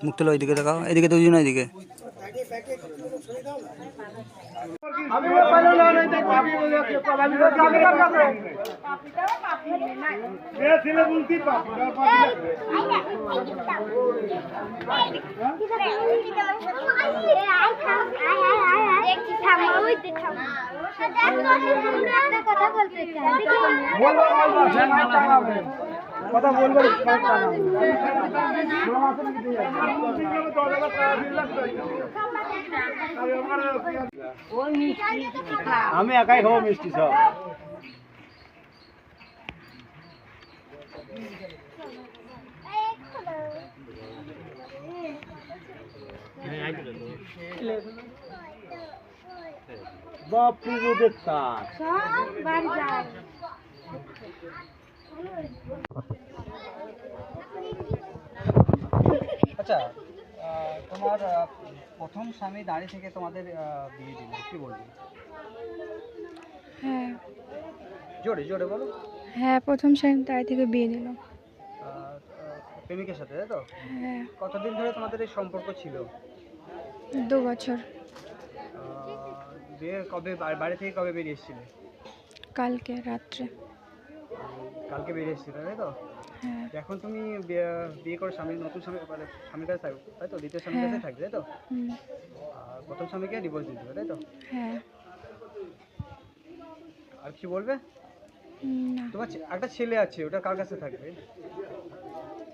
মুক্তল ওইদিকে দেখাও, এদিকে তো দুজন এদিকে। কথা বলবেন আমি একাই খাবো মিষ্টি সব। বাপু দেখতা আচ্ছা, তোমার প্রথম স্বামী দাঁড়িয়ে থেকে তোমাদের বিয়ে দিল, কি বলবি? হ্যাঁ জোরে জোরে বলো। হ্যাঁ, প্রথম স্বামী দাঁড়িয়ে থেকে বিয়ে দিল। প্রেমিকের সাথে, তাই তো? হ্যাঁ, কতদিন ধরে তোমাদের এই সম্পর্ক ছিল? 2 বছর। বিয়ে কবে, বাড়ি থেকে কবে বেরিয়ে এসেছিলে? কালকে রাত্রে। কালকে বেরিয়ে এসেছিলে, তাই তো? হ্যাঁ। এখন তুমি বিয়ে করে স্বামী, নতুন স্বামী মানে স্বামীর কাছে থাকবে, তাই তো? দ্বিতীয় স্বামীর কাছে থাকবে, তাই তো? আর প্রথম স্বামীকে ডিভোর্স দিয়ে দেবে, তাই তো? হ্যাঁ। আর কি বলবে? না। তোমার একটা ছেলে আছে, ওটা কার কাছে থাকবে?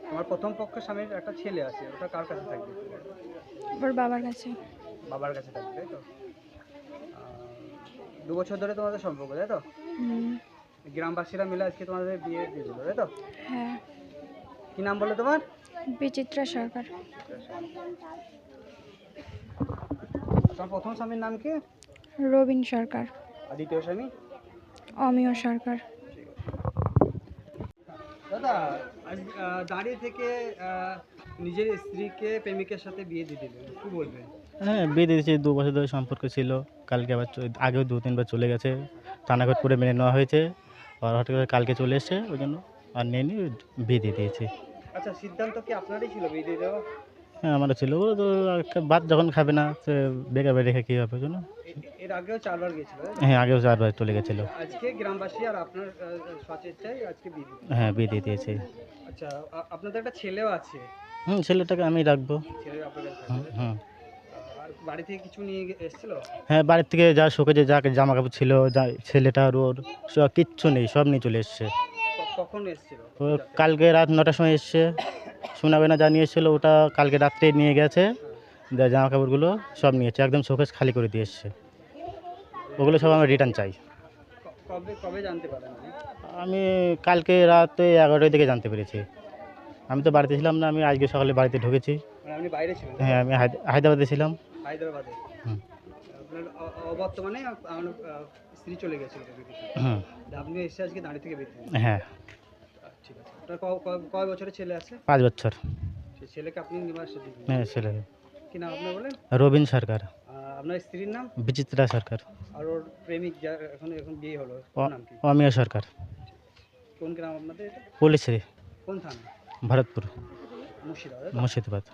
তোমার প্রথম পক্ষ স্বামীর একটা ছেলে আছে, ওটা কার কাছে থাকবে? ওর বাবার কাছে। বাবার কাছে থাকবে, তাই তো? 2 বছর ধরে তোমাদের সম্পর্ক, তাই তো? গ্রামবাসীরা মিলে আজকে তোমাদের বিয়ে দিয়ে দিল, তাই তো? হ্যাঁ। কি নাম বলে তোমার? বিচিত্রা সরকার। তোমার প্রথম স্বামীর নাম কি? রবিন সরকার। আর দ্বিতীয় স্বামী? অমিয় সরকার। দাদা, আজ দাঁড়িয়ে থেকে নিজের স্ত্রীকে প্রেমিকের সাথে বিয়ে দিয়ে দিলেন, কি বলবেন? হ্যাঁ, বিয়ে দিয়েছি। 2 বছর ধরে সম্পর্ক ছিল। কালকে আবার আগেও 2-3 বার চলে গেছে। থানাঘাট করে মেনে নেওয়া হয়েছে। আর হঠাৎ করে কালকে চলে এসছে, ওই জন্য আর নিয়ে বিয়ে দিয়ে দিয়েছি। আচ্ছা, সিদ্ধান্ত কি আপনারই ছিল বিয়ে দিয়ে দেওয়া? হ্যাঁ, আমারও ছিল। ও তো ভাত যখন খাবে না, সে বেকার বাড়ি রেখে কী হবে, ওই জন্য। এর আগেও 4 বার গেছিল? হ্যাঁ, আগেও 4 বার চলে গেছিলো। আজকে গ্রামবাসী আর আপনার স্বচেচ্ছায় আজকে বিয়ে দিলেন? হ্যাঁ, বিয়ে দিয়ে দিয়েছি। আচ্ছা, আপনাদের একটা ছেলেও আছে? ছেলেটাকে আমি রাখবো। ছেলে আপনার কাছে থাকবে? আর বাড়ি থেকে কিছু নিয়ে এসেছিল? হ্যাঁ, বাড়ির থেকে যা শোকেজে যা জামা কাপড় ছিল, যা ছেলেটার ওর সব কিচ্ছু নেই, সব নিয়ে চলে এসছে। কখন এসেছিল? ও কালকে রাত 9টার সময় এসছে। শোনাবে না যা নিয়ে এসেছিলো, ওটা কালকে রাত্রে নিয়ে গেছে। জামা কাপড়গুলো সব নিয়েছে, একদম শোকেজ খালি করে দিয়ে এসছে। ওগুলো সব আমরা রিটার্ন চাই। কবে কবে জানতে পারেন? আমি কালকে রাতে 11টার দিকে জানতে পেরেছি। আমি তো বাড়িতে ছিলাম না, আমি আজকে সকালে বাড়িতে ঢুকেছি। মানে আপনি বাইরে ছিলেন? হ্যাঁ, আমি হায়দ্রাবাদে ছিলাম। হায়দ্রাবাদে? আপনার অবর্তমানে আমার স্ত্রী চলে গেছিল, আপনি এসে আজকে দাঁড়িয়ে থেকে বেরিয়ে? হ্যাঁ। ঠিক আছে। আপনার কয় বছরের ছেলে আছে? 5 বছর। সেই ছেলেকে আপনি নিবাসে দিবেন? হ্যাঁ, ছেলে। কি নাম আপনার বলেন? রবিন সরকার। আপনার স্ত্রীর নাম? বিচিত্রা সরকার। আর ওর প্রেমিক যার এখন বিয়ে হলো, নাম কি? অমিয় সরকার। কোন গ্রাম আপনাদের এটা? পুলিশে। কোন থানা? ভরতপুর, মুর্শিদাবাদ? মুর্শিদাবাদ।